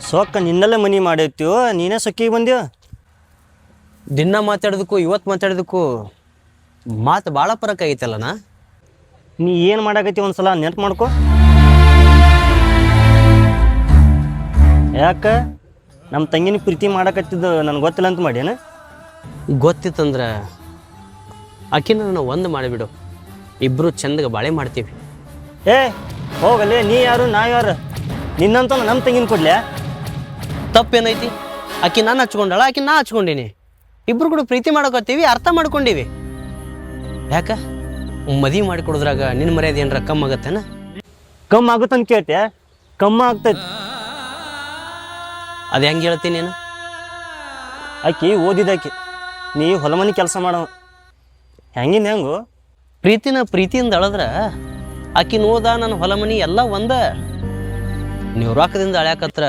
ಸೊಕ್ಕ ನಿನ್ನಲ್ಲೇ ಮನಿ ಮಾಡೈತ್ಯೋ ನೀನೇ ಸೊಕ್ಕಿಗೆ ಬಂದ್ಯೋ. ದಿನ ಮಾತಾಡೋದಕ್ಕೂ ಇವತ್ತು ಮಾತಾಡೋದಕ್ಕೂ ಮಾತು ಭಾಳ ಫರಕ್ ಆಗೈತಲ್ಲಣ್ಣ. ನೀ ಏನು ಮಾಡಾಕತ್ತಿ ಒಂದ್ಸಲ ನೆನಪು ಮಾಡ್ಕೊ. ಯಾಕೆ ನಮ್ಮ ತಂಗಿನ ಪ್ರೀತಿ ಮಾಡಾಕತ್ತಿದ್ದು ನನಗೆ ಗೊತ್ತಿಲ್ಲ ಅಂತ ಮಾಡ್ಯಾನ? ಗೊತ್ತಿತ್ತಂದ್ರೆ ಆಕಿನ ನಾನು ಒಂದು ಮಾಡಿಬಿಡು, ಇಬ್ಬರು ಚಂದಗೆ ಬಾಳೆ ಮಾಡ್ತೀವಿ. ಏ ಹೋಗಲ್ಲೇ, ನೀ ಯಾರು ನಾ ಯಾರು? ನಿನ್ನಂತ ನಮ್ಮ ತಂಗಿನ ಕೊಡ್ಲ್ಯಾ? ತಪ್ಪೇನೈತಿ? ಆಕಿ ನಾನು ಹಚ್ಕೊಂಡಾಳ, ಆಕಿ ನಾ ಹಚ್ಕೊಂಡೀನಿ, ಇಬ್ರು ಕೂಡ ಪ್ರೀತಿ ಮಾಡ್ಕೊತೀವಿ, ಅರ್ಥ ಮಾಡ್ಕೊಂಡೀವಿ. ಯಾಕೆ ಮದುವೆ ಮಾಡಿಕೊಡೋದ್ರಾಗ ನಿನ್ನ ಮರ್ಯಾದೆ ಏನಾರ ಕಮ್ಮಿ ಆಗತ್ತೇನ? ಕಮ್ಮಿ ಆಗುತ್ತಂತ ಕೇಳ್ತೆ? ಕಮ್ಮಿ ಆಗ್ತೈತಿ. ಅದು ಹೆಂಗೆ ಹೇಳ್ತೀನಿ ನೀನು? ಆಕಿ ಓದಿದಾಕಿ, ನೀ ಹೊಲ ಮನೆ ಕೆಲಸ ಮಾಡವ. ಹೆಂಗಿನ ಹೆಂಗು ಪ್ರೀತಿಯಿಂದ ಅಳದ್ರ ಆಕಿ ನೋದ ನನ್ನ ಹೊಲ ಮನಿ ಎಲ್ಲ ಒಂದ. ನೀವು ರೊಕ್ಕದಿಂದ ಅಳ್ಯಾಕತ್ರ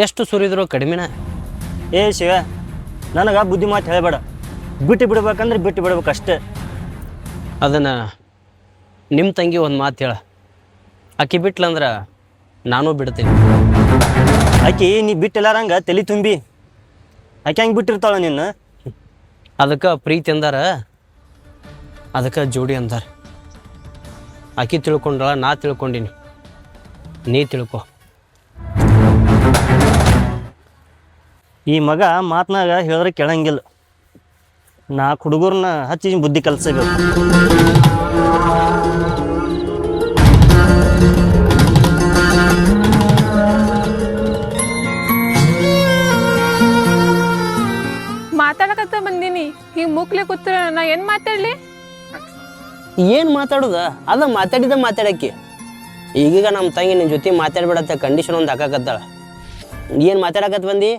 ಎಷ್ಟು ಸುರಿದ್ರು ಕಡಿಮೆನ. ಏ ಶಿವ, ನನಗೆ ಬುದ್ಧಿ ಮಾತು ಹೇಳಬೇಡ. ಬಿಟ್ಟು ಬಿಡ್ಬೇಕಂದ್ರೆ ಬಿಟ್ಟು ಬಿಡ್ಬೇಕು ಅಷ್ಟೇ. ಅದನ್ನು ನಿಮ್ಮ ತಂಗಿ ಒಂದು ಮಾತು ಹೇಳ, ಆಕಿ ಬಿಟ್ಲಂದ್ರೆ ನಾನೂ ಬಿಡ್ತೀನಿ. ಆಕಿ ನೀ ಬಿಟ್ಟಿಲ್ಲಾರಂಗೆ ತಲೆ ತುಂಬಿ ಆಕೆ ಹೆಂಗೆ ಬಿಟ್ಟಿರ್ತಾಳ ನಿನ್ನ? ಅದಕ್ಕೆ ಪ್ರೀತಿ ಅಂದಾರ, ಅದಕ್ಕೆ ಜೋಡಿ ಅಂದಾರ. ಆಕಿ ತಿಳ್ಕೊಂಡಳ, ನಾ ತಿಳ್ಕೊಂಡೀನಿ, ನೀ ತಿಳ್ಕೊ. ಈ ಮಗ ಮಾತನಾಗ ಹೇಳಿದ್ರೆ ಕೇಳಂಗಿಲ್ಲ. ನಾ ಹುಡುಗರನ್ನ ಹಚ್ಚಿ ಬುದ್ಧಿ ಕಲಿಸಬೇಕು. ಮಾತಾಡಕತ್ತ ಬಂದೀನಿ, ಹಿಂಗೆ ಮುಕ್ಲೆ ಕೂತ್ರ ನಾ ಏನು ಮಾತಾಡಲಿ? ಏನು ಮಾತಾಡೋದ? ಅದ ಮಾತಾಡಕ್ಕೆ ಈಗೀಗ ನಮ್ಮ ತಂಗಿ ನಿನ್ನ ಜೊತೆ ಮಾತಾಡ್ಬೇಡತ್ತ ಕಂಡೀಷನ್ ಒಂದು ಹಾಕಾಕತ್ತಾಳ. ಏನು ಮಾತಾಡಕತ್ ಬಂದಿ?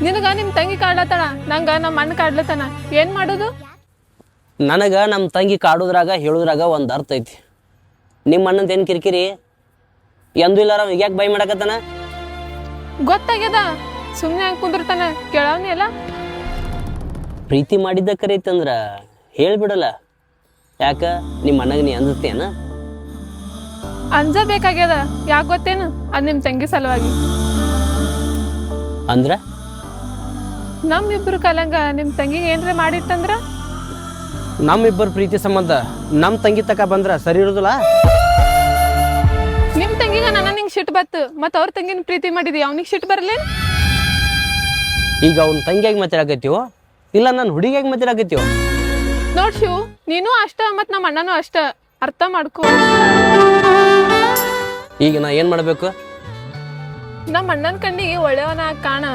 ನಿನಗ ನಿಮ್ಮ ತಂಗಿ ಕಾಡ್ಲತ್ತಾಳ, ನಂಗೆ ನಮ್ಮ ಅಣ್ಣ ಕಾಡ್ಲತ್ತಾನ, ಏನು ಮಾಡೋದು? ನನಗೆ ನಮ್ಮ ತಂಗಿ ಕಾಡೋದ್ರಾಗ ಹೇಳೋದ್ರಾಗ ಒಂದು ಅರ್ಥ ಐತಿ. ನಿಮ್ಮ ಅಣ್ಣಂತ ಏನು ಕಿರಿಕಿರಿ ಎಂದೂ ಇಲ್ಲಾರ ಯಾಕೆ ಬೈ ಮಾಡಕತ್ತಾನ? ಗೊತ್ತಾಗ್ಯದ, ಸುಮ್ಮನೆ ಹಂಗೆ ಕುಂದಿರ್ತಾನ, ಕೇಳವನಿ ಅಲ್ಲ. ಪ್ರೀತಿ ಮಾಡಿದ್ದ ಕರೀತಂದ್ರ ಹೇಳ್ಬಿಡಲ್ಲ. ಯಾಕ ನಿಮ್ಮ ಅಣ್ಣಗೆ ನೀ ಅಂಜತ್ತೇನ? ಅಂಜಬೇಕಾಗ್ಯದ, ಯಾಕೆ ಗೊತ್ತೇನು? ಅದು ನಿಮ್ಮ ತಂಗಿ ಸಲುವಾಗಿ. ಅಂದ್ರ ನಮ್ಮಿಬ್ರು ಕಲಂಗ ನಿಮ್ಮ ತಂಗಿಗೆ ಏನ್ರ ಮಾಡಿತ್ತಂದ್ರ? ನಮ್ಮಿಬ್ಬರು ಪ್ರೀತಿ ಸಂಬಂಧ ನಮ್ಮ ತಂಗಿ ತಕ ಬಂದ್ರ ಸರಿ ಇರೋದಿಲ್ಲ. ನಿಮ್ಮ ತಂಗಿಗ ನನ್ನ ನಿಂಗೆ ಸಿಟ್ಟು ಬತ್ತು, ಮತ್ತು ಅವ್ರ ತಂಗಿನ ಪ್ರೀತಿ ಮಾಡಿದಿ, ಅವ್ನಿಗೆ ಸಿಟ್ಟು ಬರಲಿ? ಈಗ ಅವ್ನ ತಂಗಿಯಾಗಿ ಮಾತಾಡಕತ್ತೀವೋ ಇಲ್ಲ ನಾನು ಹುಡುಗಿಯಾಗಿ ಮಾತಾಡಕತ್ತೀವೋ? ನೋಡ್ ಶಿವ್, ನೀನು ಅಷ್ಟ ಮತ್ತು ನಮ್ಮ ಅಣ್ಣನೂ ಅಷ್ಟ, ಅರ್ಥ ಮಾಡ್ಕೊ. ಈಗ ನಾ ಏನು ಮಾಡಬೇಕು? ನಮ್ಮ ಅಣ್ಣನ ಕಣ್ಣಿಗೆ ಒಳ್ಳೆಯವನ ಕಾಣ,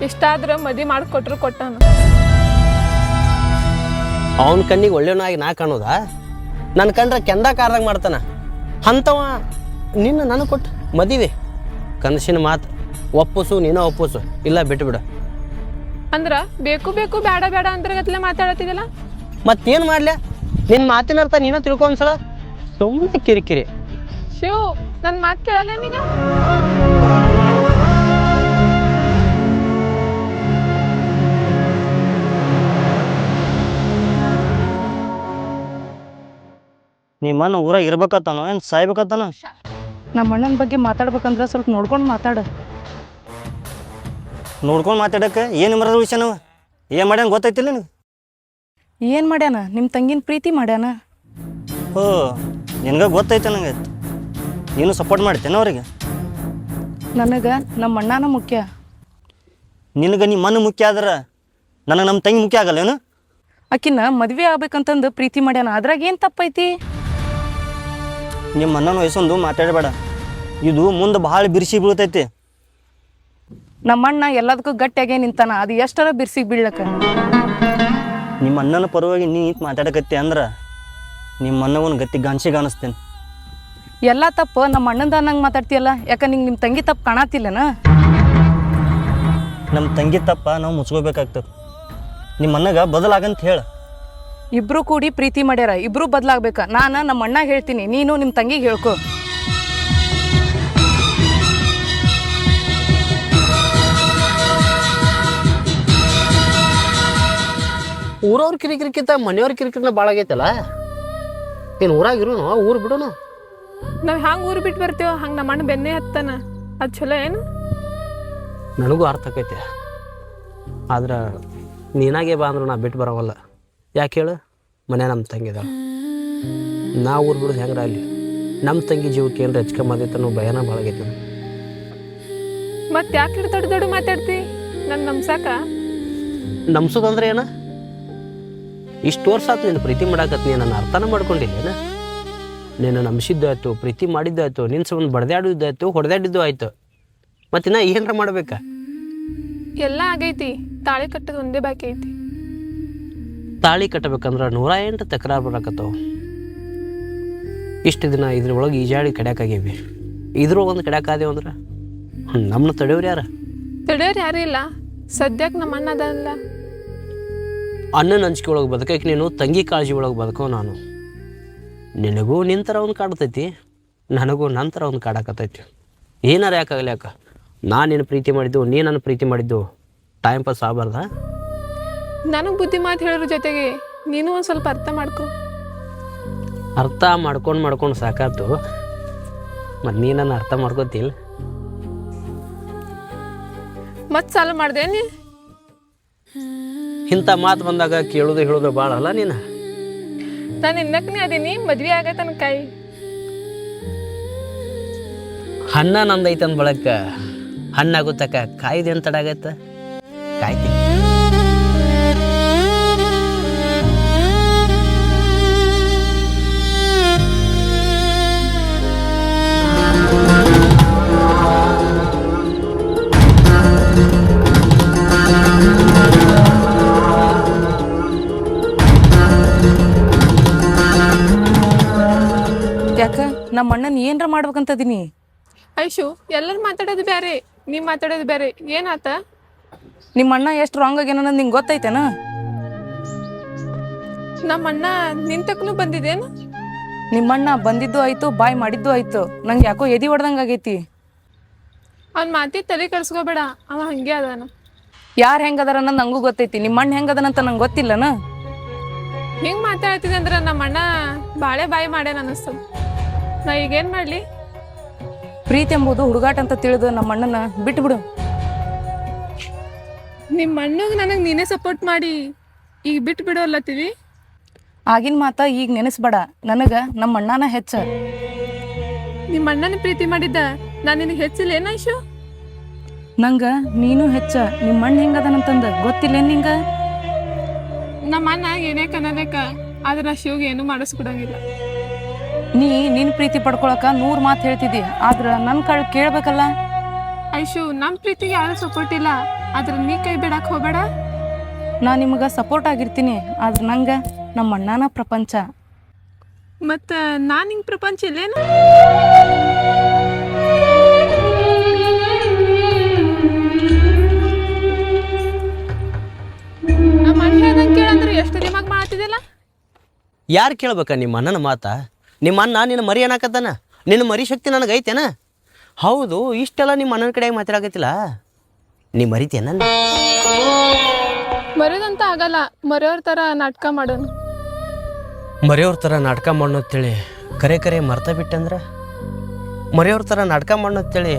ಇಷ್ಟ ಆದ್ರೆ ಮದುವೆ ಮಾಡಿಕೊಟ್ರು ಕೊಟ್ಟನು. ಅವನ ಕಣ್ಣಿಗೆ ಒಳ್ಳೆಯವನಾಗಿ ನಾ ಕಾಣೋದಾ? ನನ್ನ ಕಂಡ್ರೆ ಕೆಂಡ ಕಾರ್ದಾಗ ಮಾಡ್ತಾನ ಅಂಥವ ನಿನ್ನ ನನಗೆ ಕೊಟ್ಟು ಮದುವೆ ಕನಸಿನ ಮಾತು ಒಪ್ಪಸು, ನೀನು ಒಪ್ಪಸು, ಇಲ್ಲ ಬಿಟ್ಟುಬಿಡು. ಅಂದ್ರ ಬೇಕು ಬೇಕು ಬೇಡ ಬೇಡ ಅಂತರ್ಗತ್ಲೆ ಮಾತಾಡತ್ತಿದಲ್ಲ. ಮತ್ತೇನು ಮಾಡ್ಲ? ನಿನ್ನ ಮಾತಿನ ಅರ್ಥ ನೀನು ತಿಳ್ಕೊ ಒಂದ್ಸಲ. ಸುಮ್ಮನೆ ಕಿರಿಕಿರಿ. ಶಿವ್, ನನ್ನ ಮಾತು ಕೇಳಲ್ಲ ನೀಗ? ನಿಮ್ಮನ್ನ ಊರಾಗ ಇರ್ಬೇಕತ್ತಾನೋ ಏನು ಸಾಯ್ಬೇಕತ್ತಾನ? ನಮ್ಮ ಅಣ್ಣನ ಬಗ್ಗೆ ಮಾತಾಡ್ಬೇಕಂದ್ರೆ ಸ್ವಲ್ಪ ನೋಡ್ಕೊಂಡು ಮಾತಾಡು. ನೋಡ್ಕೊಂಡು ಮಾತಾಡಕ್ಕೆ ಏನು ಮರದ ವಿಷಯ ನಾವು ಏನು ಮಾಡ್ಯಾನ ಗೊತ್ತೈತಿಲ್ಲ ನೀವು? ಏನು ಮಾಡ್ಯಾನ? ನಿಮ್ಮ ತಂಗಿನ ಪ್ರೀತಿ ಮಾಡ್ಯಾನ. ಓ, ನಿನಗೆ ಗೊತ್ತೈತೆ ನನಗೆ. ನೀನು ಸಪೋರ್ಟ್ ಮಾಡ್ತೇನೆ ಅವ್ರಿಗೆ? ನನಗೆ ನಮ್ಮ ಅಣ್ಣನ ಮುಖ್ಯ. ನಿನಗೆ ನಿಮ್ಮ ಮನ ಮುಖ್ಯ ಆದ್ರೆ ನನಗೆ ನಮ್ಮ ತಂಗಿ ಮುಖ್ಯ ಆಗಲ್ಲೇನು? ಆಕಿನ ಮದುವೆ ಆಗ್ಬೇಕಂತಂದು ಪ್ರೀತಿ ಮಾಡ್ಯಾನ, ಅದ್ರಾಗ ಏನು ತಪ್ಪೈತಿ? ನಿಮ್ಮ ಅಣ್ಣನ ವಯಸ್ಸೊಂದು ಮಾತಾಡಬೇಡ, ಇದು ಮುಂದೆ ಭಾಳ ಬಿರ್ಸಿ ಬೀಳ್ತೈತಿ. ನಮ್ಮ ಅಣ್ಣ ಎಲ್ಲದಕ್ಕೂ ಗಟ್ಟಿಯಾಗೆ ನಿಂತಾನ, ಅದು ಎಷ್ಟರ ಬಿರ್ಸಿಗೆ ಬೀಳಕ. ನಿಮ್ಮ ಅಣ್ಣನ ಪರವಾಗಿ ನೀ ಮಾತಾಡಕತ್ತಿ ಅಂದ್ರೆ ನಿಮ್ಮ ಅಣ್ಣವನ್ನ ಗತಿ ಗಾನ್ಸಿಗೆ ಅನಿಸ್ತೇನೆ. ಎಲ್ಲ ತಪ್ಪು ನಮ್ಮ ಅಣ್ಣಂದ ಅನ್ನಂಗೆ ಮಾತಾಡ್ತೀಯಲ್ಲ, ಯಾಕೆ ನಿಂಗೆ ನಿಮ್ಮ ತಂಗಿ ತಪ್ಪು ಕಾಣತಿಲ್ಲನ? ನಮ್ಮ ತಂಗಿ ತಪ್ಪ ನಾವು ಮುಚ್ಕೋಬೇಕಾಗ್ತದೆ. ನಿಮ್ಮ ಅಣ್ಣಗೆ ಬದಲಾಗಂತ ಹೇಳ. ಇಬ್ರು ಕೂಡಿ ಪ್ರೀತಿ ಮಾಡ್ಯಾರ, ಇಬ್ರು ಬದಲಾಗ್ಬೇಕ. ನಾನು ನಮ್ಮ ಅಣ್ಣ ಹೇಳ್ತೀನಿ, ನೀನು ನಿಮ್ಮ ತಂಗಿಗೆ ಹೇಳ್ಕೊ. ಊರವ್ರ ಕಿರಿಕಿರಿಕಿಂತ ಮನೆಯವ್ರ ಕಿರಿಕಿರಿನ ಭಾಳ ಆಗೈತಲ್ಲ. ಏನು ಊರಾಗಿರೋನು ಊರು ಬಿಡೋನು? ನಾವು ಹ್ಯಾಂಗೆ ಊರು ಬಿಟ್ಟು ಬರ್ತೀವೋ ಹಂಗೆ ನಮ್ಮ ಅಣ್ಣ ಬೆನ್ನೆ ಹತ್ತಾನ, ಅದು ಚಲೋ ಏನು? ನನಗೂ ಅರ್ಥ ಆಕೈತೆ. ಆದ್ರೆ ನೀನಾಗೆ ಬಾ ಅಂದ್ರು ನಾ ಬಿಟ್ಟು ಬರೋವಲ್ಲ. ಯಾಕೆ ಹೇಳು? ಮನೆ ನಮ್ಮ ತಂಗಿದ, ನಾ ಊರು ಬಿಡೋದು ಹೆಂಗ್ರ ಅಲ್ಲಿ. ನಮ್ಮ ತಂಗಿ ಜೀವಕ್ಕೆ ಏನ್ರ ಹೆಚ್ಕೊಂಬಂದೈತೆ ಅನ್ನೋ ಭಯನ ಭಾಳಾಗೈತೆ. ಮತ್ತೆ ಯಾಕೆ ದೊಡ್ಡ ದೊಡ್ಡ ಮಾತಾಡ್ತಿ ನನ್ನ ನಂಬ್ಸಾಕ? ನಂಬ್ಸೋದಂದ್ರೆ ಏನ? ಇಷ್ಟು ವರ್ಷ ಆಯ್ತು ನೀನು ಪ್ರೀತಿ ಮಾಡಾಕತ್ನಿ, ನನ್ನ ಅರ್ಥನ ಮಾಡ್ಕೊಂಡಿಲ್ಲೇನ? ನೀನು ನಂಬಿಸಿದ್ದಾಯ್ತು, ಪ್ರೀತಿ ಮಾಡಿದ್ದಾಯ್ತು, ನಿನ್ನ ಸಂಬಂಧ ಬಡ್ದಾಡಿದ್ದಾಯ್ತು, ಹೊಡೆದಾಡಿದ್ದು ಆಯ್ತು. ಮತ್ತಿನ್ನ ಏನರ ಮಾಡ್ಬೇಕಾ? ಎಲ್ಲ ಆಗೈತಿ, ತಾಳಿ ಕಟ್ಟೋದು ಒಂದೇ ಬಾಕಿ ಐತಿ. ತಾಳಿ ಕಟ್ಟಬೇಕಂದ್ರೆ 108 ತಕರಾರು ಬರಾಕತ್ತವ. ಇಷ್ಟು ದಿನ ಇದ್ರೊಳಗೆ ಈಜಾಡಿ ಕಡ್ಯಾಕಾಗೇವಿ. ಇದ್ರೊಳಗೆ ಒಂದು ಕಡ್ಯಾಕಾದೇವು ಅಂದ್ರೆ ನಮ್ಮನ್ನ ತಡೆಯೋರು ಯಾರ? ತಡೆಯೋರು ಯಾರೂ ಇಲ್ಲ. ಸದ್ಯಕ್ಕೆ ನಮ್ಮ ಅಣ್ಣ ಅದಲ್ಲ. ಅಣ್ಣನ ಅಂಜಿಕೆ ಒಳಗೆ ಬದುಕಕ್ಕೆ ನೀನು, ತಂಗಿ ಕಾಳಜಿ ಒಳಗೆ ಬದುಕೋ ನಾನು. ನಿನಗೂ ನಿನ್ನ ಥರ ಒಂದು ಕಾಡ್ತೈತಿ, ನನಗೂ ನನ್ನ ಥರ ಒಂದು ಕಾಡಕತ್ತೈತಿ. ಏನಾರ ಯಾಕಾಗಲಿ ಯಾಕ, ನಾನು ನಿನ್ನ ಪ್ರೀತಿ ಮಾಡಿದ್ದು, ನೀ ನನ್ನ ಪ್ರೀತಿ ಮಾಡಿದ್ದು ಟೈಮ್ ಪಾಸ್ ಆಗಬಾರ್ದ? ನನಗೆ ಬುದ್ಧಿ ಮಾತು ಹೇಳೋರ ಜೊತೆಗೆ ನೀನು ಒಂದು ಸ್ವಲ್ಪ ಅರ್ಥ ಮಾಡ್ಕೊ. ಅರ್ಥ ಮಾಡ್ಕೊಂಡು ಸಾಕಾತು. ಮತ್ತು ನೀ ನನ್ನ ಅರ್ಥ ಮಾಡ್ಕೋತಿಲ್ಲ. ಮತ್ತೆ ಸಾಲ ಮಾಡ್ದೆ ನೀ? ಇಂಥ ಮಾತು ಬಂದಾಗ ಕೇಳೋದು ಹೇಳೋದು ಭಾಳ ಅಲ್ಲ ನೀನು. ನಾನು ಇನ್ನಕ್ಕನೇ ಅದೀನಿ, ಮದ್ವೆ ಆಗೈತೆ ನನ್ನ ಕಾಯಿ. ಹಣ್ಣ ನಂದೈತೆ ಅಂದ ಬಳಕ ಹಣ್ಣಾಗುತ್ತಕ್ಕ ಕಾಯ್ದೆ ಅಂತ ತಡಾಗತ್ತ. ಕಾಯ್ತಿ ಯಾಕ ನಮ್ಮ ಅಣ್ಣನ ಏನ್ರ ಮಾಡ್ಬೇಕಂತದೀನಿ? ಐಶು, ಎಲ್ಲರೂ ಮಾತಾಡೋದು ಬೇರೆ, ನೀ ಮಾತಾಡೋದು ಬೇರೆ. ಏನಾತ? ನಿಮ್ಮ ಅಣ್ಣ ಎಷ್ಟು ರಾಂಗ್ ಆಗ್ಯಾನ ನಿಂಗೆ ಗೊತ್ತೈತೇನ? ನಮ್ಮ ಅಣ್ಣ ನಿಂತಕ್ಕೂ ಬಂದಿದ್ದೇನು? ನಿಮ್ಮ ಅಣ್ಣ ಬಂದಿದ್ದು ಆಯ್ತು, ಬಾಯ್ ಮಾಡಿದ್ದು ಆಯ್ತು. ನಂಗೆ ಯಾಕೋ ಎದಿ ಹೊಡ್ದಂಗೆ ಆಗೈತಿ. ಅವ್ನ ಮಾತಿ ತಲೆ ಕೆಡ್ಸ್ಕೋಬೇಡ, ಅವ ಹಂಗೆ ಅದಾನ. ಯಾರು ಹೆಂಗದಾರ ಅನ್ನೋದು ನಂಗೂ ಗೊತ್ತೈತಿ. ನಿಮ್ಮ ಅಣ್ಣ ಹೆಂಗದನಂತ ನಂಗೆ ಗೊತ್ತಿಲ್ಲನ? ಹಿಂಗೆ ಮಾತಾಡ್ತಿದ್ದೆ ಅಂದ್ರೆ ನಮ್ಮ ಅಣ್ಣ ಬಾಳೆ ಬಾಯಿ ಮಾಡ್ಯಾನ ಅನ್ನಿಸ್ತದ. ನಾ ಈಗೇನು ಮಾಡಲಿ? ಪ್ರೀತಿ ಎಂಬುದು ಹುಡುಗಾಟ ಅಂತ ತಿಳಿದು ನಮ್ಮ ಅಣ್ಣನ ಬಿಟ್ಟು ಬಿಡು. ನಿಮ್ಮ ಅಣ್ಣಗೆ ನನಗೆ ನೀನೇ ಸಪೋರ್ಟ್ ಮಾಡಿ ಈಗ ಬಿಟ್ಟು ಬಿಡೋಲ್ಲತ್ತೀವಿ. ಆಗಿನ ಮಾತ ಈಗ ನೆನೆಸ್ಬೇಡ. ನನಗೆ ನಮ್ಮ ಅಣ್ಣನ ಹೆಚ್ಚ. ನಿಮ್ಮ ಅಣ್ಣನ ಪ್ರೀತಿ ಮಾಡಿದ್ದ ನಾನು ನಿನಗೆ ಹೆಚ್ಚಿಲ್ಲೇನ ಐಶು? ನಂಗೆ ನೀನು ಹೆಚ್ಚ. ನಿಮ್ಮ ಅಣ್ಣ ಹೆಂಗದನಂತಂದು ಗೊತ್ತಿಲ್ಲೇನು ನಿಂಗೆ? ನಮ್ಮ ಅಣ್ಣ ಏನೇ ಕನ್ನಡಕ, ಆದ್ರೆ ನಾ ಶಿವಗೆ ಏನೂ ಮಾಡಿಸ್ಕೊಡಂಗಿಲ್ಲ. ನಿನ್ನ ಪ್ರೀತಿ ಪಡ್ಕೊಳಕ 100 ಮಾತು ಹೇಳ್ತಿದ್ದಿ, ಆದ್ರೆ ನನ್ನ ಕಳ್ ಕೇಳ್ಬೇಕಲ್ಲ. ಐಶು, ನಮ್ಮ ಪ್ರೀತಿಗೆ ಯಾರು ಸಪೋರ್ಟ್ ಇಲ್ಲ, ಆದ್ರೆ ನೀ ಕೈ ಬಿಡಕ್ಕೆ ಹೋಗಬೇಡ. ನಾ ನಿಮಗೆ ಸಪೋರ್ಟ್ ಆಗಿರ್ತೀನಿ, ಆದ್ರೆ ನಂಗೆ ನಮ್ಮ ಅಣ್ಣನ ಪ್ರಪಂಚ. ಮತ್ತು ನಾನು ಹಿಂಗೆ ಪ್ರಪಂಚ ಇಲ್ಲೇನು? ನಮ್ಮ ಅಣ್ಣ ಹೇಳ್ದಂಗೆ ಕೇಳಂದ್ರೆ ಎಷ್ಟು ದಿಮಾಗ್ ಮಾಡ್ತಿದ್ದಿಲ್ಲ? ಯಾರು ಕೇಳ್ಬೇಕ ನಿಮ್ಮ ಅಣ್ಣನ ಮಾತಾ? ನಿಮ್ಮ ಅಣ್ಣ ನಿನ್ನ ಮರಿ ಏನಾಕತ್ತಾನ? ನಿನ್ನ ಮರಿ ಶಕ್ತಿ ನನಗೆ ಐತೇನ? ಹೌದು, ಇಷ್ಟೆಲ್ಲ ನಿಮ್ಮ ಅಣ್ಣನ ಕಡೆಯಾಗಿ ಮಾತಾಡಕತ್ತಿಲ್ಲ. ನೀ ಮರಿತೇನ? ಮರೆಯೋದಂತ ಆಗಲ್ಲ, ಮರೆಯೋರ್ ಥರ ನಾಟಕ ಮಾಡೋನು. ಮರೆಯೋರ ಥರ ನಾಟಕ ಮಾಡೋಣ ಅಂತೇಳಿ ಕರೆ ಮರ್ತ ಬಿಟ್ಟಂದ್ರೆ? ಮರೆಯೋರ ಥರ ನಾಟಕ ಮಾಡೋಣ ಅಂತೇಳಿ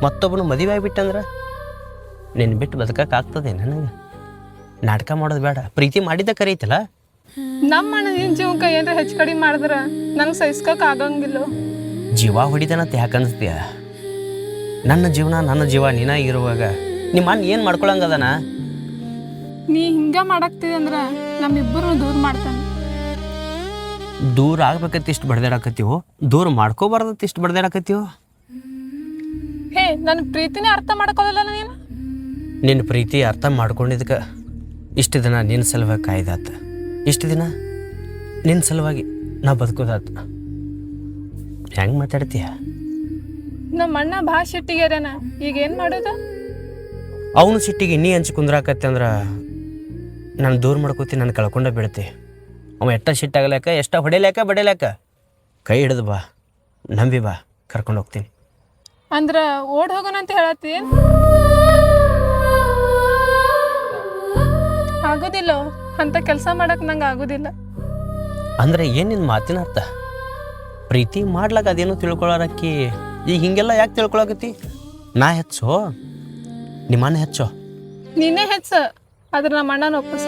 ಮತ್ತೊಬ್ಬನು ಮದುವೆ ಆಗಿಬಿಟ್ಟಂದ್ರೆ ನಿನ್ನ ಬಿಟ್ಟು ಬದುಕಕ್ಕೆ ಆಗ್ತದೆ ನನಗೆ? ನಾಟಕ ಮಾಡೋದು ಬೇಡ, ಪ್ರೀತಿ ಮಾಡಿದ್ದ ಕರೀತಲ್ಲ. ನಮ್ಮ ಅಣ್ಣ ನಿನ್ನ ಜೀವಕ್ಕೆ ಏನಾರ ಹೆಚ್ಚು ಕಡಿಮೆ ಮಾಡಿದ್ರೆ ನನಗೆ ಸಹಿಸ್ಕೋಕೆ ಆಗಂಗಿಲ್ಲ. ಜೀವ ಹೊಡಿತಾನಂತ ಯಾಕೆ ಅನಿಸ್ತೀಯ? ನನ್ನ ಜೀವನ ನನ್ನ ಜೀವ ನೀನಾಗಿರುವಾಗ ನಿಮ್ಮ ಅಣ್ಣ ಏನು ಮಾಡ್ಕೊಳಂಗದನ? ನೀ ಹಿಂಗೆ ಮಾಡಾಕ್ತಿದೆ ಅಂದ್ರೆ ನಮ್ಮಿಬ್ಬರನ್ನು ದೂರ ಮಾಡ್ತಾನೆ. ದೂರ ಆಗ್ಬೇಕಂತ ಇಷ್ಟು ಬಡ್ದಾಡಕತ್ತೀವೋ, ದೂರ ಮಾಡ್ಕೋಬಾರ್ದಂತ ಇಷ್ಟು ಬಡ್ದಾಡಕತ್ತೀವೋ? ಹೇ, ನನ್ನ ಪ್ರೀತಿನೇ ಅರ್ಥ ಮಾಡ್ಕೊಳ್ಳಲ್ಲ ನೀನು. ನಿನ್ನ ಪ್ರೀತಿ ಅರ್ಥ ಮಾಡ್ಕೊಂಡಿದ್ದಕ್ಕೆ ಇಷ್ಟು ದಿನ ನಿನ್ನ ಸಲುವಾಗಿ ಕಾಯ್ದಾತ. ಇಷ್ಟು ದಿನ ನಿನ್ನ ಸಲುವಾಗಿ ನಾ ಬದುಕೋದಾತ. ಹೆಂಗೆ ಮಾತಾಡ್ತೀಯ? ನಮ್ಮ ಅಣ್ಣ ಭಾಳ ಸಿಟ್ಟಿಗೆರನ, ಈಗ ಏನು ಮಾಡೋದು? ಅವನು ಸಿಟ್ಟಿಗೆ ನೀ ಹಂಚಿ ಕುಂದ್ರಾಕತ್ತೆ ಅಂದ್ರೆ ನಾನು ದೂರ ಮಾಡ್ಕೋತೀನಿ, ನಾನು ಕಳ್ಕೊಂಡ ಬೀಳ್ತಿ. ಅವ ಎಷ್ಟ ಸಿಟ್ಟಾಗಲಾಕ, ಎಷ್ಟ ಹೊಡಿಲಾಕ ಬಡಿಲಾಕ ಕೈ ಹಿಡಿದು ಬಾ, ನಂಬಿ ಬಾ, ಕರ್ಕೊಂಡು ಹೋಗ್ತೀನಿ. ಅಂದ್ರೆ ಓಡ್ ಹೋಗೋಣ ಅಂತ ಹೇಳತ್ತಿ? ಆಗೋದಿಲ್ಲ, ಅಂತ ಕೆಲಸ ಮಾಡಕ್ಕೆ ನಂಗೆ ಆಗೋದಿಲ್ಲ. ಅಂದರೆ ಏನು ನಿನ್ನ ಮಾತಿನ ಅರ್ಥ? ಪ್ರೀತಿ ಮಾಡ್ಲಾಕ ಅದೇನು ತಿಳ್ಕೊಳಾರಕ್ಕಿ ಈಗ ಹಿಂಗೆಲ್ಲ ಯಾಕೆ ತಿಳ್ಕೊಳಕತ್ತಿ? ನಾ ಹೆಚ್ಚು ನಿಮ್ಮನ್ನ ಹೆಚ್ಚು. ನೀನೇ ಹೆಚ್ಚ, ಆದ್ರೆ ನಮ್ಮ ಅಣ್ಣನ ಒಪ್ಪಸ.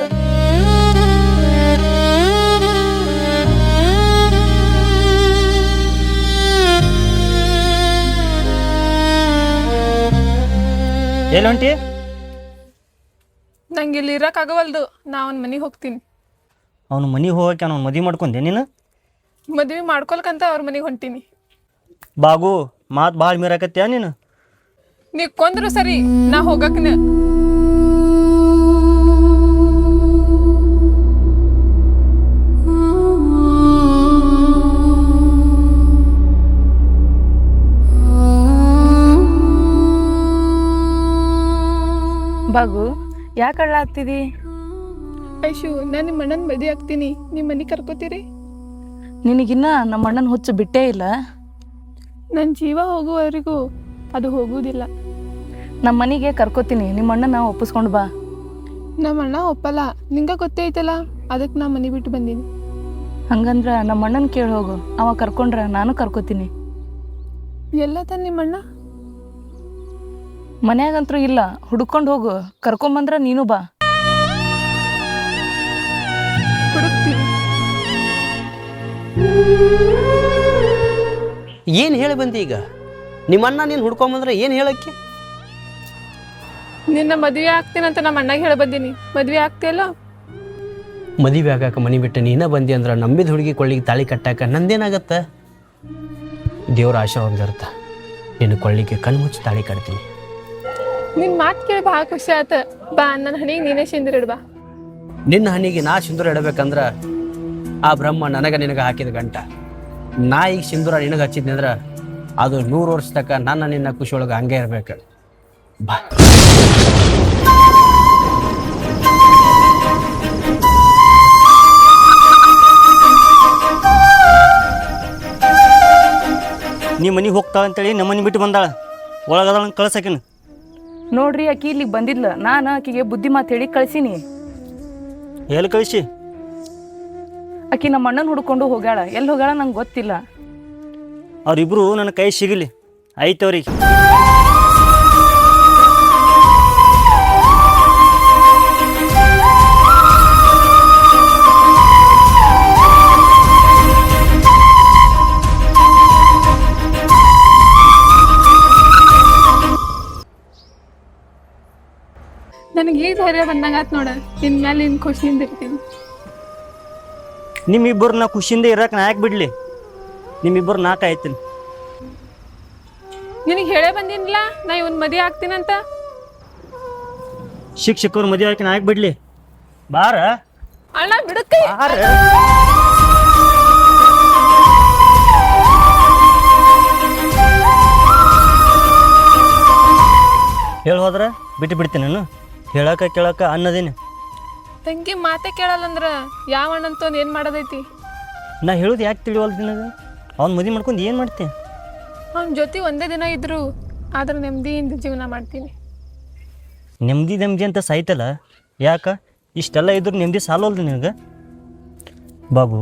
ಎಲ್ಲಿ ಹೊಂಟಿ? ನಂಗೆ ಇಲ್ಲಿ ಇರೋಕ್ಕಾಗವಲ್ದು, ನಾ ಅವನ ಮನೆಗೆ ಹೋಗ್ತೀನಿ. ಅವ್ನ ಮನೆಗೆ ಹೋಗಕ್ಕೆ ಅವ್ನು ಮದುವೆ ಮಾಡ್ಕೊಂಡೆ ನೀನು? ಮದ್ವೆ ಮಾಡ್ಕೊಲ್ಕಂತ ಅವ್ರ ಮನೆಗೆ ಹೊಂಟೀನಿ. ಬಾಗು ಮಾತು ಭಾಳ ಮೀರಾಕತ್ತೀಯ ನೀನು. ನೀ ಕೊಂದ್ರು ಸರಿ, ನಾ ಹೋಗಕ್ನ. ಬಾಗು ಯಾಕೆ ಅಳ್ಳ ಆಗ್ತಿದಿ? ಐಶು, ನಾ ನಿಮ್ಮ ಅಣ್ಣನ ಮದುವೆ ಆಗ್ತೀನಿ, ನಿಮ್ಮ ಮನೆಗೆ ಕರ್ಕೋತೀರಿ? ನಿನಗಿನ್ನ ನಮ್ಮ ಅಣ್ಣನ ಹುಚ್ಚು ಬಿಟ್ಟೇ ಇಲ್ಲ. ನನ್ನ ಜೀವ ಹೋಗುವವರೆಗೂ ಅದು ಹೋಗುವುದಿಲ್ಲ. ನಮ್ಮ ಮನೆಗೆ ಕರ್ಕೋತೀನಿ, ನಿಮ್ಮ ಅಣ್ಣನ ಒಪ್ಪಿಸ್ಕೊಂಡು ಬಾ. ನಮ್ಮ ಅಣ್ಣ ಒಪ್ಪಲ್ಲ, ನಿಂಗೆ ಗೊತ್ತೇ ಐತಲ್ಲ, ಅದಕ್ಕೆ ನಾ ಮನೆ ಬಿಟ್ಟು ಬಂದೀನಿ. ಹಂಗಂದ್ರ ನಮ್ಮ ಅಣ್ಣನ ಕೇಳಿ ಹೋಗು, ಅವ ಕರ್ಕೊಂಡ್ರ ನಾನು ಕರ್ಕೋತೀನಿ. ಎಲ್ಲ ತಾನ ನಿಮ್ಮ ಅಣ್ಣ? ಮನ್ಯಾಗಂತೂ ಇಲ್ಲ, ಹುಡ್ಕೊಂಡು ಹೋಗು, ಕರ್ಕೊಂಬಂದ್ರ ನೀನು ಬಾ. ಹುಡುಕ್ತೀನಿ. ಏನು ಹೇಳಿ ಬಂದಿ ಈಗ? ನಿಮ್ಮಣ್ಣ ನೀನು ಹುಡ್ಕೊಂಬಂದ್ರೆ ಏನು ಹೇಳಕ್ಕೆ? ನಿನ್ನ ಮದುವೆ ಆಗ್ತೀನಂತ ನಮ್ಮ ಅಣ್ಣಗೆ ಹೇಳಿ ಬಂದೀನಿ. ಮದುವೆ ಆಗ್ತಿಯಲ್ಲ? ಮದುವೆ ಆಗಾಕ ಮನೆ ಬಿಟ್ಟು ನೀನೇ ಬಂದಿ ಅಂದ್ರೆ ನಂಬಿದ ಹುಡುಗಿ ಕೊಳ್ಳಿಗೆ ತಾಳಿ ಕಟ್ಟಾಕ ನಂದೇನಾಗತ್ತ? ದೇವ್ರ ಆಶೀರ್ವಾದ ಇರುತ್ತೆ, ನಿನ್ನ ಕೊಳ್ಳಿಗೆ ಕಣ್ಣು ಮುಚ್ಚಿ ತಾಳಿ ಕಟ್ತೀನಿ. ನಿನ್ನ ಮಾತು ಕೇಳಿ ಭಾಳ ಖುಷಿ ಆತ. ಬಾ, ನನ್ನ ಹಣಿಗೆ ನೀನೇ ಸಿಂದಿರಿಡ್ ಬಾ. ನಿನ್ನ ಹನಿಗೆ ನಾ ಸಿಂಧೂರ ಇಡಬೇಕಂದ್ರ ಆ ಬ್ರಹ್ಮ ನನಗೆ ನಿನಗೆ ಹಾಕಿದ ಗಂಟ. ನಾ ಈಗ ಸಿಂಧೂರ ನಿನಗೆ ಹಚ್ಚಿದ್ನಿ ಅಂದ್ರೆ ಅದು 100 ವರ್ಷ ತನಕ ನನ್ನ ನಿನ್ನ ಖುಷಿಯೊಳಗೆ ಹಂಗೆ ಇರ್ಬೇಕು. ಬಾ. ನೀ ಮನೆಗೆ ಹೋಗ್ತಾಳ ಅಂತೇಳಿ ನಮ್ಮ ಮನೆ ಬಿಟ್ಟು ಬಂದಾಳ, ಒಳಗದ ಕಳ್ಸಾಕಿನ. ನೋಡ್ರಿ, ಆಕಿ ಇಲ್ಲಿಗೆ ಬಂದಿದ್ಲ, ನಾನು ಆಕಿಗೆ ಬುದ್ಧಿ ಮಾತು ಹೇಳಿ ಕಳ್ಸೀನಿ. ಎಲ್ಲಿ ಕಳಿಸಿ? ಆಕಿ ನಮ್ಮ ಅಣ್ಣನ ಹುಡ್ಕೊಂಡು ಹೋಗ್ಯಾಳ, ಎಲ್ಲಿ ಹೋಗ್ಯಾಳ ನಂಗೆ ಗೊತ್ತಿಲ್ಲ. ಅವ್ರಿಬ್ರು ನನ್ನ ಕೈ ಸಿಗಲಿ ಐತವ್ರಿಗೆ. ನನಗೆ ಈ ಧೈರ್ಯ ಬಂದಂಗಾತ್ ನೋಡ, ನಿನ್ ಮೇಲೆ ನಿನ್ ಖುಷಿಯಿಂದ ಇರ್ತೀನಿ. ನಿಮ್ಮಿಬ್ಬರು ನಾ ಖುಷಿಯಿಂದ ಇರಕ್ಕೆ ನಾ ಯಾಕೆ ಬಿಡ್ಲಿ? ನಿಮ್ಮಿಬ್ಬರು ನಾ ಕಾಯ್ತೀನಿ. ನಿನಗೆ ಹೇಳೇ ಬಂದಿನಿಲ್ಲ ನಾ ಇವನ್ ಮದುವೆ ಆಗ್ತೀನಂತ. ಶಿಕ್ಷಕರು ಮದುವೆ ಆಗಿ ನಾ ಯಾಕೆ ಬಿಡ್ಲಿ? ಬಾರ ಅಣ್ಣ, ಬಿಡುತ್ತೆ. ಹೇಳಿ ಹೋದ್ರೆ ಬಿಟ್ಟು ಬಿಡ್ತೀನಿ ನಾನು. ಹೇಳಕ ಕೇಳಕ ಅನ್ನದೇನೆ. ತಂಗಿ ಮಾತೆ ಕೇಳಲ್ಲಂದ್ರ ಯಾವ ಅಣ್ಣಂತ ಏನ್ ಮಾಡೋದೈತಿ? ನಾ ಹೇಳೋದು ಯಾಕೆ ತಿಳಿವಲ್ದು ನಿನಗೆ? ಅವ್ನು ಮದುವೆ ಮಾಡ್ಕೊಂಡು ಏನು ಮಾಡ್ತೀನಿ? ಅವನ ಜೊತೆ ಒಂದೇ ದಿನ ಇದ್ರು, ಆದ್ರೆ ನೆಮ್ಮದಿಯಿಂದ ಜೀವನ ಮಾಡ್ತೀನಿ. ನೆಮ್ಮದಿ ಅಂತ ಸಾಯ್ತಲ್ಲ ಯಾಕೆ? ಇಷ್ಟೆಲ್ಲ ಇದ್ರು ನೆಮ್ಮದಿ ಸಾಲವಲ್ದು ನಿನಗೆ? ಬಾಬು,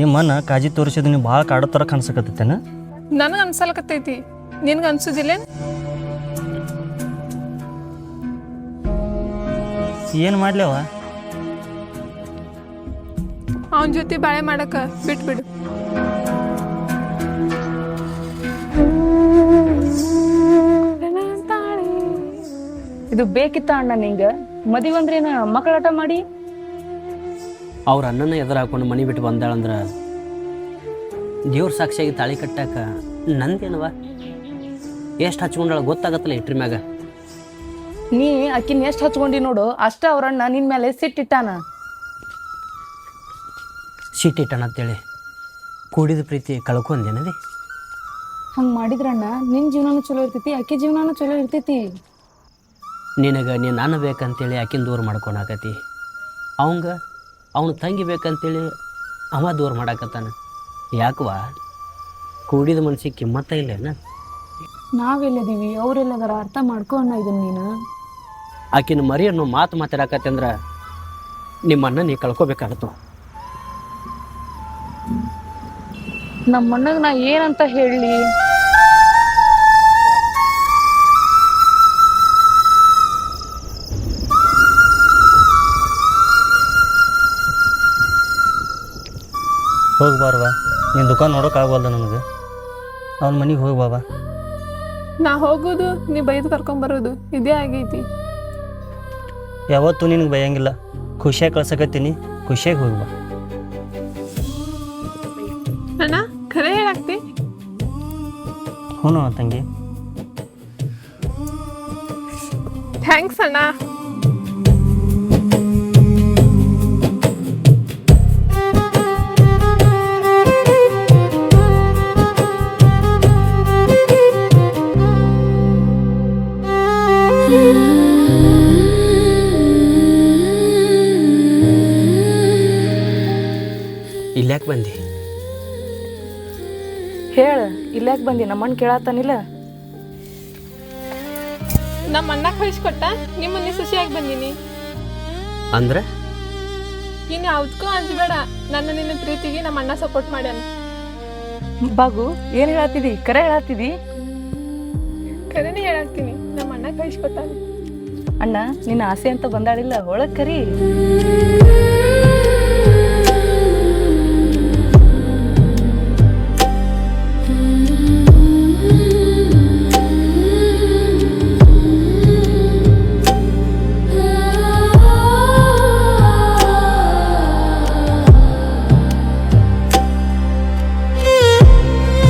ನಿಮ್ಮನ್ನ ಕಾಜಿ ತೋರಿಸಿದ್ರು ನೀವು ಭಾಳ ಕಾಡೋ ಥರ ಕಾಣಿಸಕತ್ತೇನ? ನನಗೆ ಅನ್ಸಲ್ಕತ್ತೈತಿ, ನಿನ್ಗೆ ಅನ್ಸುದಿಲ್ಲ? ಏನು ಮಾಡ್ಲೇವ? ಅವನ ಜೊತೆ ಬಾಳೆ ಮಾಡಕ ಬಿಟ್ಬಿಡು. ಇದು ಬೇಕಿತ್ತ ಅಣ್ಣ ನಿಂಗೆ? ಮದುವೆ ಅಂದ್ರೇನು ಮಕ್ಕಳಾಟ ಮಾಡಿ? ಅವ್ರ ಅಣ್ಣನ ಎದುರು ಹಾಕೊಂಡು ಮನೆ ಬಿಟ್ಟು ಬಂದಾಳಂದ್ರೆ ದೇವ್ರ ಸಾಕ್ಷಿಯಾಗಿ ತಾಳಿ ಕಟ್ಟಾಕ ನಂದೇನವ? ಎಷ್ಟು ಹಚ್ಕೊಂಡಾಳ ಗೊತ್ತಾಗತ್ತಲ್ಲ ಇಟ್ರ ಮ್ಯಾಗ. ನೀ ಆಕಿನ ಎಷ್ಟು ಹಚ್ಕೊಂಡಿ ನೋಡು, ಅಷ್ಟ ಅವ್ರಣ್ಣ ನಿನ್ ಮೇಲೆ ಸಿಟ್ಟಿಟ್ಟಾನ. ಸಿಟ್ಟಿಟ್ಟಣ ಅಂತೇಳಿ ಕೂಡಿದ ಪ್ರೀತಿ ಕಳ್ಕೊಂದೇನದಿ? ಹಂಗೆ ಮಾಡಿದ್ರಣ್ಣ ನಿನ್ನ ಜೀವನನೂ ಚಲೋ ಇರ್ತೈತಿ, ಆಕಿ ಜೀವನನೂ ಚಲೋ ಇರ್ತೈತಿ. ನಿನಗೆ ನೀನು ನಾನು ಬೇಕಂತೇಳಿ ಆಕಿನ ದೂರ ಮಾಡ್ಕೊಳಕತಿ, ಅವನು ತಂಗಿ ಬೇಕಂತೇಳಿ ಅವ ದೂರ ಮಾಡಾಕತ್ತಾನ. ಯಾಕವಾ? ಕೂಡಿದ ಮನ್ಸಿಗೆ ಕಿಮ್ಮತ್ತ ಇಲ್ಲೇನ? ನಾವೆಲ್ಲದೀವಿ, ಅವರೆಲ್ಲದಾರ, ಅರ್ಥ ಮಾಡ್ಕೊ ಅಣ್ಣ ಇದನ್ನ ನೀನು. ಆಕಿನ ಮರಿ ಅನ್ನೋ ಮಾತು ಮಾತಾಡಕತ್ತೆ ಅಂದ್ರೆ ನಿಮ್ಮನ್ನ ನೀ ಕಳ್ಕೊಬೇಕಾಗತ್ತು. ನಮ್ಮ ಅಣ್ಣಗೆ ನಾ ಏನಂತ ಹೇಳಲಿ? ಹೋಗಿ ಬಾರವ, ನಿನ್ನ ದುಕಾನ್ ನೋಡೋಕ್ಕಾಗವಲ್ದ ನನಗೆ. ಅವ್ನ ಮನೆಗೆ ಹೋಗಿ ಬಾವ. ನಾ ಹೋಗೋದು ನೀ ಬೈದು ಕರ್ಕೊಂಬರೋದು ಇದೇ ಆಗೈತಿ. ಯಾವತ್ತೂ ನಿನಗೆ ಬೈಯಂಗಿಲ್ಲ. ಖುಷಿಯಾಗಿ ಕಳ್ಸಕತ್ತೀನಿ, ಖುಷಿಯಾಗಿ ಹೋಗಿ ಬಾ. ಅಣ್ಣ ಖರೆ ಹೇಳಾಕ್ತಿ? ಹ್ಞೂ ತಂಗಿ. ಥ್ಯಾಂಕ್ಸ್ ಅಣ್ಣ. ಇಲ್ಯಾಕೆ ಬಂದಿ? ಹೇಳ, ಇಲ್ಲಾಕ್ ಬಂದಿ? ನಮ್ಮಣ್ಣ ಕೇಳತ್ತಾನಿಲ್ಲ. ನಮ್ಮ ಅಣ್ಣ ಕಳಿಸ್ಕೊಟ್ಟ ನಿಮ್ಮನ್ನೇ ಖುಷಿಯಾಗಿ ಬಂದೀನಿ. ಅಂದ್ರೆ ಇನ್ನು ಯಾವ್ದಕ್ಕೂ ಅಂಜಬೇಡ, ನನ್ನ ನಿನ್ನ ಪ್ರೀತಿಗೆ ನಮ್ಮ ಅಣ್ಣ ಸಪೋರ್ಟ್ ಮಾಡ್ಯಾನ. ಬಾಗು, ಏನು ಹೇಳತ್ತಿದಿ? ಕರೆ ಹೇಳತ್ತಿದಿ? ಕರೆನೇ ಹೇಳಾಕ್ತೀನಿ, ನಮ್ಮ ಅಣ್ಣ ಕಳಿಸ್ಕೊಟ್ಟಾನ. ಅಣ್ಣ ನಿನ್ನ ಆಸೆ ಅಂತ ಬಂದಾಳಿಲ್ಲ, ಒಳಗೆ ಕರಿ.